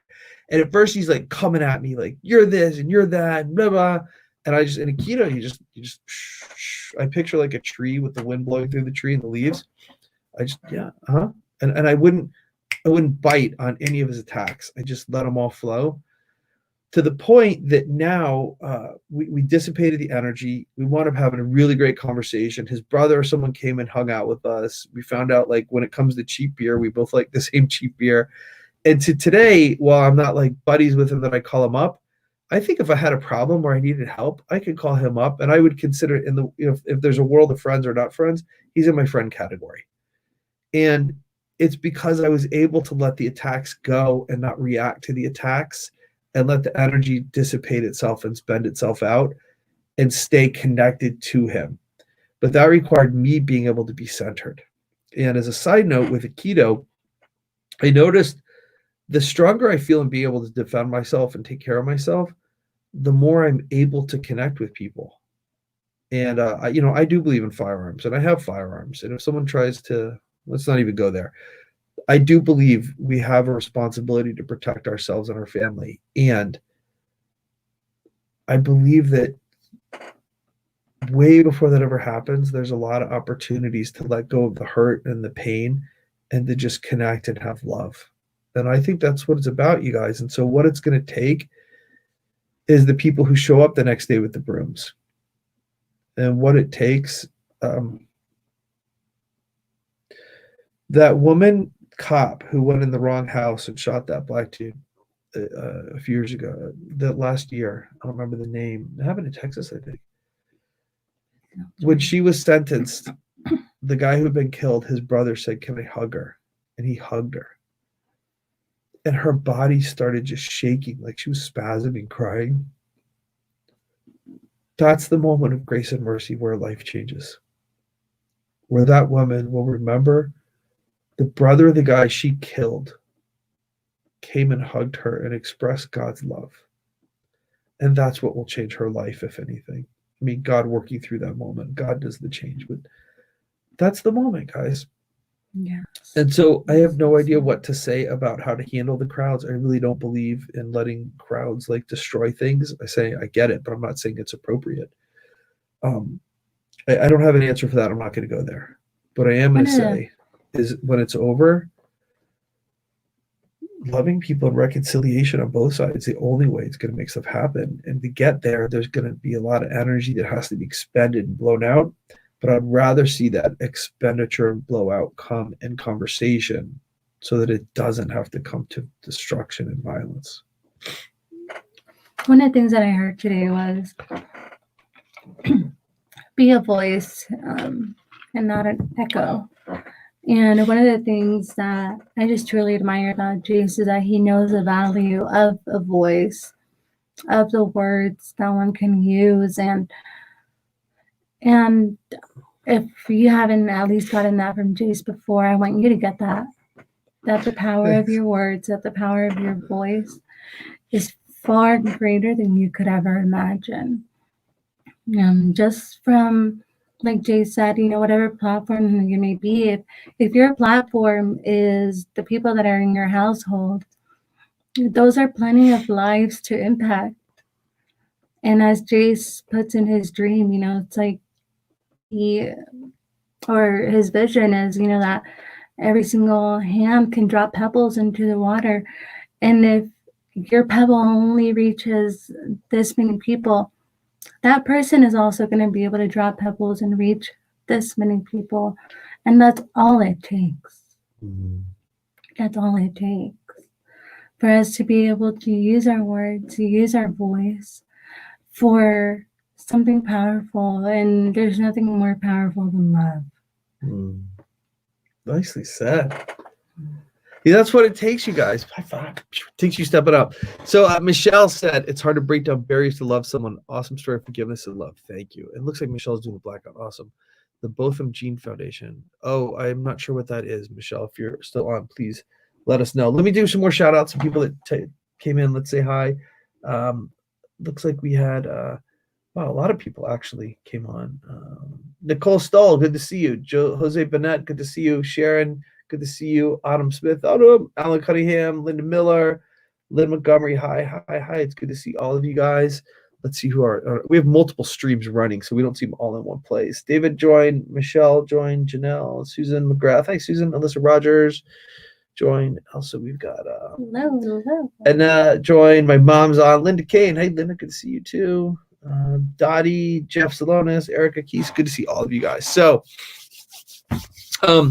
And at first he's like coming at me like, you're this and you're that, and blah, blah. And I just, in a keto, I picture like a tree with the wind blowing through the tree and the leaves. I just, yeah, And I wouldn't bite on any of his attacks. I just let them all flow, to the point that now we dissipated the energy. We wound up having a really great conversation. His brother or someone came and hung out with us. We found out, like, when it comes to cheap beer, we both like the same cheap beer. And to today, while I'm not like buddies with him that I call him up, I think if I had a problem where I needed help, I could call him up, and I would consider it if there's a world of friends or not friends, he's in my friend category. And it's because I was able to let the attacks go and not react to the attacks, and let the energy dissipate itself and spend itself out and stay connected to him. But that required me being able to be centered. And as a side note, with a keto, I noticed the stronger I feel in being able to defend myself and take care of myself, the more I'm able to connect with people. And I do believe in firearms, and I have firearms. And if someone tries to, let's not even go there. I do believe we have a responsibility to protect ourselves and our family. And I believe that way before that ever happens, there's a lot of opportunities to let go of the hurt and the pain and to just connect and have love. And I think that's what it's about, you guys. And so what it's going to take is the people who show up the next day with the brooms. And what it takes, that woman cop who went in the wrong house and shot that black dude a few years ago, that last year, I don't remember the name. It happened in Texas, I think. When she was sentenced, the guy who had been killed, his brother said, "Can I hug her?" And he hugged her. And her body started just shaking, like she was spasming, crying. That's the moment of grace and mercy where life changes. Where that woman will remember the brother of the guy she killed came and hugged her and expressed God's love. And that's what will change her life, if anything. I mean, God working through that moment. God does the change, but that's the moment, guys. Yeah. And so I have no idea what to say about how to handle the crowds. I really don't believe in letting crowds like destroy things. I say I get it, but I'm not saying it's appropriate. I don't have an answer for that. I'm not going to go there. But I am going to say is when it's over, loving people and reconciliation on both sides is the only way it's going to make stuff happen. And to get there, there's going to be a lot of energy that has to be expended and blown out. But I'd rather see that expenditure and blowout come in conversation so that it doesn't have to come to destruction and violence. One of the things that I heard today was be a voice and not an echo. And one of the things that I just truly admire about Jase is that he knows the value of a voice, of the words that one can use. And if you haven't at least gotten that from Jase before, I want you to get that. That the power of your words, that the power of your voice is far greater than you could ever imagine. Just from, like Jay said, whatever platform you may be, if your platform is the people that are in your household, those are plenty of lives to impact. And as Jace puts in his dream, it's like he or his vision is, that every single hand can drop pebbles into the water. And if your pebble only reaches this many people, that person is also going to be able to drop pebbles and reach this many people. And that's all it takes. Mhm. That's all it takes for us to be able to use our words, to use our voice for something powerful. And there's nothing more powerful than love. Mm. Nicely said. Yeah, that's what it takes, you guys. High five. Takes you stepping up. So Michelle said it's hard to break down barriers to love someone. Awesome story of forgiveness and love. Thank you. It looks like Michelle's doing the blackout. Awesome. The Botham Gene Foundation. Oh, I'm not sure what that is, Michelle. If you're still on, please let us know. Let me do some more shout outs. Some people that came in. Let's say hi. Looks like we had wow, a lot of people actually came on. Nicole Stoll, good to see you. Jose Bennett, good to see you. Sharon, good to see you. Autumn Smith, Autumn, Alan Cunningham, Linda Miller, Lynn Montgomery. Hi. It's good to see all of you guys. Let's see who are. We have multiple streams running, so we don't see them all in one place. David joined, Michelle joined, Janelle, Susan McGrath. Hi, Susan. Alyssa Rogers joined. Also, we've got Hello. and joined. My mom's on. Linda Kane. Hey, Linda, good to see you too. Dottie, Jeff Salonis, Erica Keys. Good to see all of you guys. So the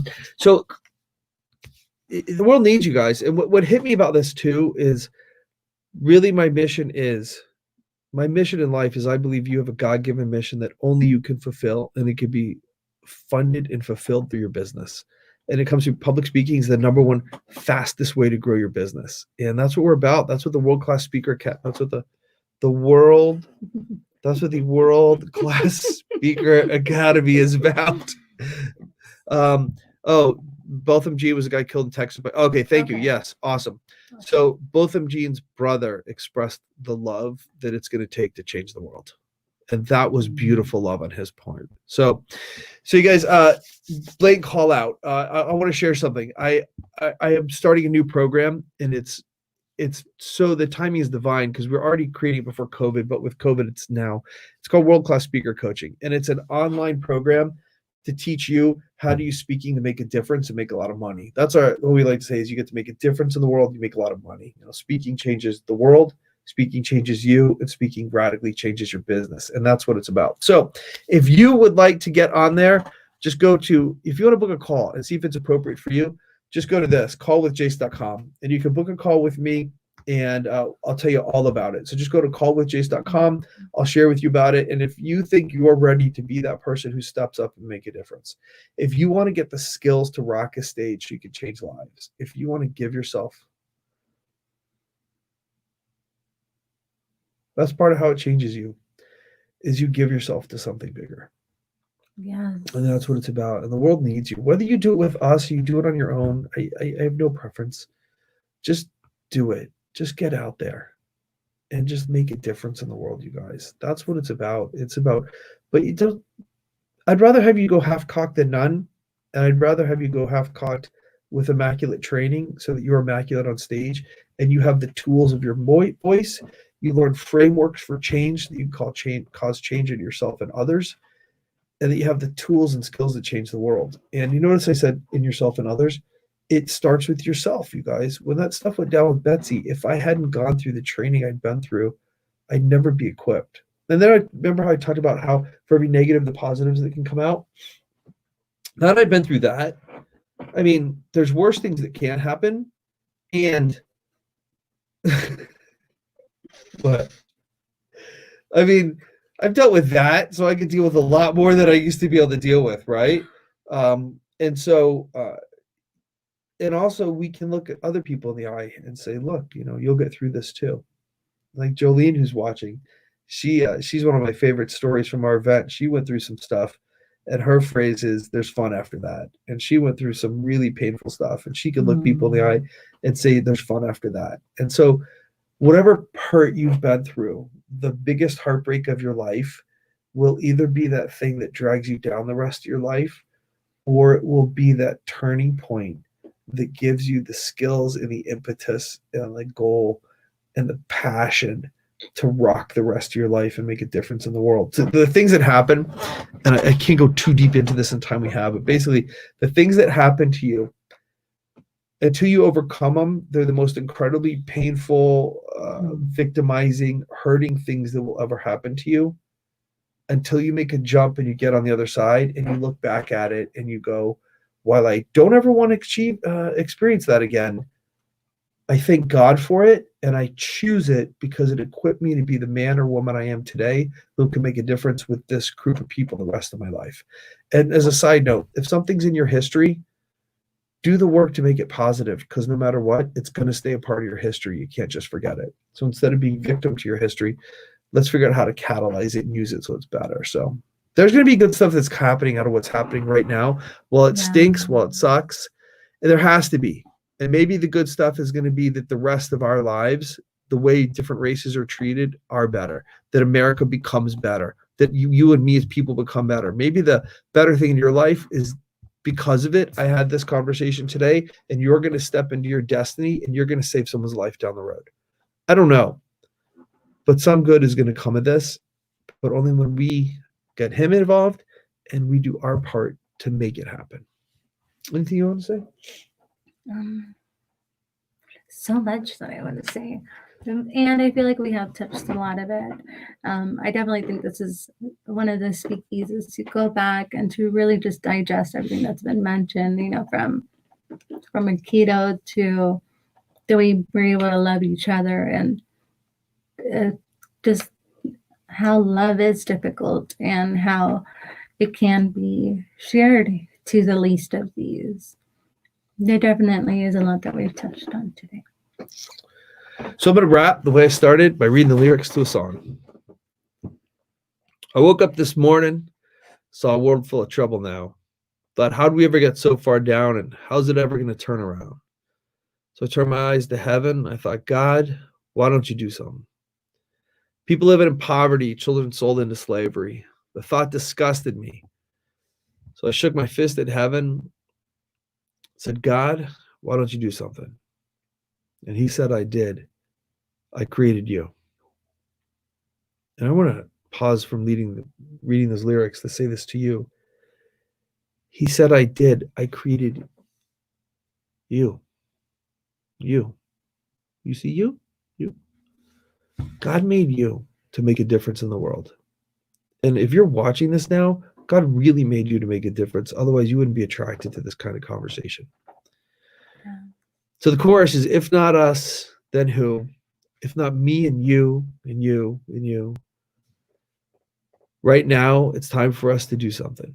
world needs you guys. And what hit me about this too is really my mission in life is I believe you have a God-given mission that only you can fulfill, and it can be funded and fulfilled through your business. And it comes through public speaking is the number one fastest way to grow your business. And that's what we're about. That's what the world-class speaker that's what the world that's what the World Class Speaker Academy is about. Botham Jean was a guy killed in Texas. But okay, thank you. Yes, awesome. So Botham Jean's brother expressed the love that it's going to take to change the world, and that was beautiful love on his part. So you guys, Blake, call out. I want to share something. I am starting a new program, and it's so the timing is divine because we're already creating it before COVID, but with COVID, it's called World Class Speaker Coaching. And it's an online program to teach you how to use speaking to make a difference and make a lot of money. That's what we like to say is you get to make a difference in the world. You make a lot of money. Speaking changes the world, speaking changes you, and speaking radically changes your business. And that's what it's about. So if you would like to get on there, just go to, if you want to book a call and see if it's appropriate for you, just go to this, callwithjase.com, and you can book a call with me, and I'll tell you all about it. So just go to callwithjase.com. I'll share with you about it. And if you think you're ready to be that person who steps up and make a difference, if you want to get the skills to rock a stage so you can change lives, if you want to give yourself, that's part of how it changes you, is you give yourself to something bigger. Yeah. And that's what it's about. And the world needs you. Whether you do it with us or you do it on your own, I have no preference. Just do it. Just get out there and just make a difference in the world, you guys. That's what it's about. But I'd rather have you go half-cocked than none. And I'd rather have you go half-cocked with immaculate training so that you're immaculate on stage and you have the tools of your voice. You learn frameworks for change that you cause change in yourself and others. And that you have the tools and skills that change the world. And you notice I said in yourself and others, it starts with yourself, you guys. When that stuff went down with Betsy, if I hadn't gone through the training I'd been through, I'd never be equipped. And then I remember how I talked about how for every negative, the positives that can come out. Now that I've been through that, I mean, there's worse things that can happen. And but I mean, I've dealt with that, so I could deal with a lot more than I used to be able to deal with, right? And so And also we can look at other people in the eye and say, look, you'll get through this too. Like Jolene, who's watching, she's one of my favorite stories from our event. She went through some stuff, and her phrase is, "There's fun after that." And she went through some really painful stuff, and she could look people in the eye and say, "There's fun after that." And so, whatever hurt you've been through, the biggest heartbreak of your life will either be that thing that drags you down the rest of your life, or it will be that turning point that gives you the skills and the impetus and the goal and the passion to rock the rest of your life and make a difference in the world. So the things that happen, and I can't go too deep into this in time we have, but basically the things that happen to you, until you overcome them, they're the most incredibly painful, victimizing, hurting things that will ever happen to you, until you make a jump and you get on the other side and you look back at it and you go, while I don't ever want to experience that again, I thank God for it, and I choose it because it equipped me to be the man or woman I am today, who can make a difference with this group of people the rest of my life. And as a side note, if something's in your history, do the work to make it positive, because no matter what, it's going to stay a part of your history. You can't just forget it. So instead of being victim to your history, let's figure out how to catalyze it and use it so it's better. So there's going to be good stuff that's happening out of what's happening right now. Well, it stinks, well, it sucks, and there has to be. And maybe the good stuff is going to be that the rest of our lives, the way different races are treated, are better, that America becomes better, that you and me as people become better. Maybe the better thing in your life is because of it, I had this conversation today, and you're going to step into your destiny and you're going to save someone's life down the road. I don't know, but some good is going to come of this, but only when we get him involved and we do our part to make it happen. Anything you want to say? So much that I want to say. And I feel like we have touched a lot of it. I definitely think this is one of the speakeasies to go back and to really just digest everything that's been mentioned, from Aikido to that we were able to love each other, and just how love is difficult and how it can be shared to the least of these. There definitely is a lot that we've touched on today. So I'm going to wrap the way I started by reading the lyrics to a song. I woke up this morning, saw a world full of trouble now. Thought, how'd we ever get so far down, and how's it ever going to turn around? So I turned my eyes to heaven. I thought, God, why don't you do something? People living in poverty, children sold into slavery. The thought disgusted me. So I shook my fist at heaven, said, God, why don't you do something? And he said, I did. I created you. And I want to pause from reading those lyrics to say this to you. He said, I did. I created you. You. You see you? You. God made you to make a difference in the world. And if you're watching this now, God really made you to make a difference. Otherwise, you wouldn't be attracted to this kind of conversation. Yeah. So the chorus is, if not us, then who? If not me and you and you and you. Right now, it's time for us to do something.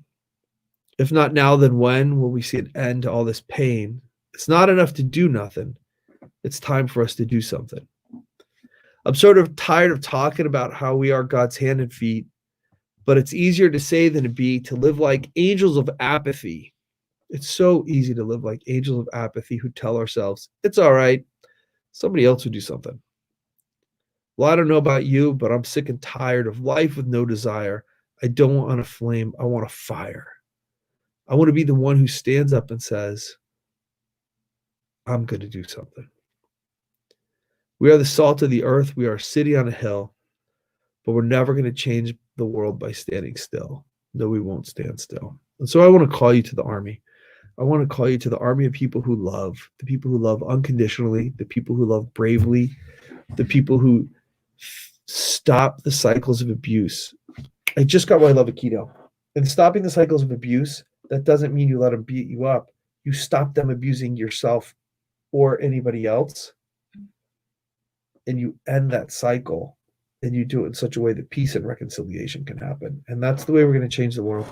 If not now, then when will we see an end to all this pain? It's not enough to do nothing. It's time for us to do something. I'm sort of tired of talking about how we are God's hand and feet, but it's easier to say than to be, to live like angels of apathy. It's so easy to live like angels of apathy who tell ourselves, it's all right, somebody else will do something. Well, I don't know about you, but I'm sick and tired of life with no desire. I don't want a flame, I want a fire. I want to be the one who stands up and says, I'm going to do something. We are the salt of the earth. We are a city on a hill, but we're never going to change the world by standing still. No, we won't stand still. And so I want to call you to the army. I want to call you to the army of people who love, the people who love unconditionally, the people who love bravely, the people who stop the cycles of abuse. I just got why I love Aikido. And stopping the cycles of abuse, that doesn't mean you let them beat you up. You stop them abusing yourself or anybody else, and you end that cycle, and you do it in such a way that peace and reconciliation can happen. And that's the way we're going to change the world.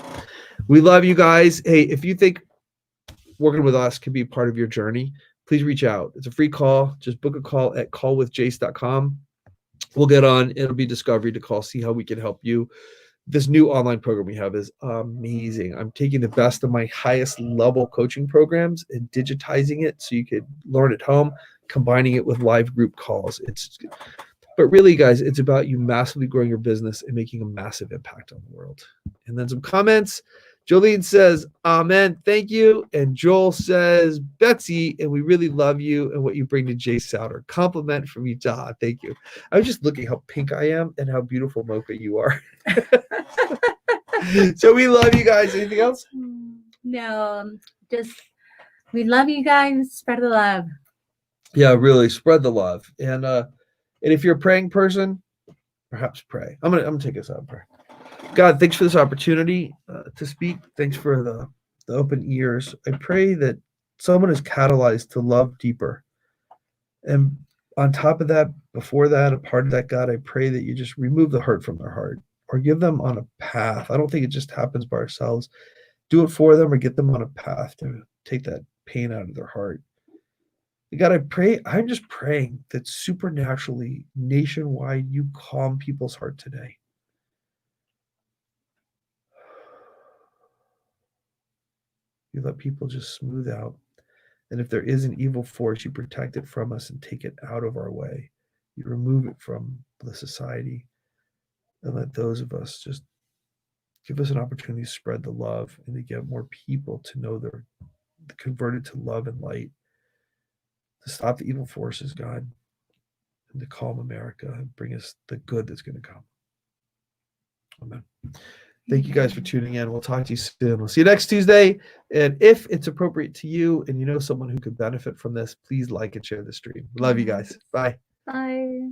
We love you guys. Hey, if you think working with us can be part of your journey, please reach out. It's a free call. Just book a call at callwithjase.com. We'll get on. It'll be discovery to call, see how we can help you. This new online program we have is amazing. I'm taking the best of my highest level coaching programs and digitizing it so you could learn at home, combining it with live group calls. But really, guys, it's about you massively growing your business and making a massive impact on the world. And then some comments. Jolene says, amen, thank you. And Joel says, Betsy, and we really love you and what you bring to Jase Souter. Compliment from Utah. Thank you. I was just looking how pink I am and how beautiful Mocha you are. So we love you guys. Anything else? No, just we love you guys. Spread the love. Yeah, really spread the love. And if you're a praying person, perhaps pray. I'm gonna take us out and pray. God, thanks for this opportunity to speak. Thanks for the open ears. I pray that someone is catalyzed to love deeper. And on top of that, before that, a part of that, God, I pray that you just remove the hurt from their heart or give them on a path. I don't think it just happens by ourselves. Do it for them or get them on a path to take that pain out of their heart. God, I'm just praying that supernaturally, nationwide, you calm people's heart today. You let people just smooth out. And if there is an evil force, you protect it from us and take it out of our way. You remove it from the society and let those of us just give us an opportunity to spread the love and to get more people to know they're converted to love and light, to stop the evil forces, God, and to calm America and bring us the good that's going to come. Amen. Thank you guys for tuning in. We'll talk to you soon. We'll see you next Tuesday. And if it's appropriate to you and you know someone who could benefit from this, please like and share the stream. Love you guys. Bye. Bye.